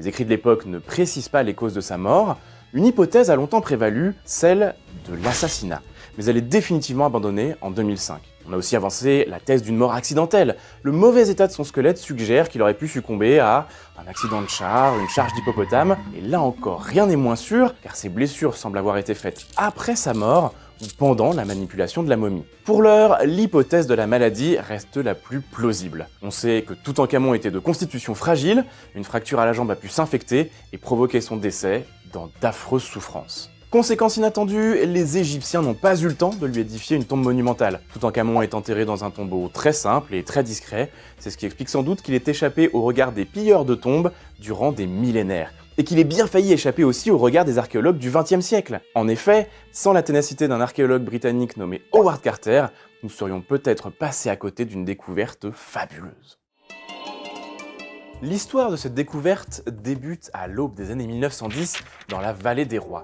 Les écrits de l'époque ne précisent pas les causes de sa mort. Une hypothèse a longtemps prévalu, celle de l'assassinat. Mais elle est définitivement abandonnée en 2005. On a aussi avancé la thèse d'une mort accidentelle. Le mauvais état de son squelette suggère qu'il aurait pu succomber à un accident de char, une charge d'hippopotame. Et là encore, rien n'est moins sûr, car ses blessures semblent avoir été faites après sa mort ou pendant la manipulation de la momie. Pour l'heure, l'hypothèse de la maladie reste la plus plausible. On sait que Toutankhamon était de constitution fragile, une fracture à la jambe a pu s'infecter et provoquer son décès dans d'affreuses souffrances. Conséquence inattendue, les Égyptiens n'ont pas eu le temps de lui édifier une tombe monumentale. Toutankhamon est enterré dans un tombeau très simple et très discret. C'est ce qui explique sans doute qu'il ait échappé au regard des pilleurs de tombes durant des millénaires. Et qu'il ait bien failli échapper aussi au regard des archéologues du XXe siècle. En effet, sans la ténacité d'un archéologue britannique nommé Howard Carter, nous serions peut-être passés à côté d'une découverte fabuleuse. L'histoire de cette découverte débute à l'aube des années 1910 dans la vallée des Rois.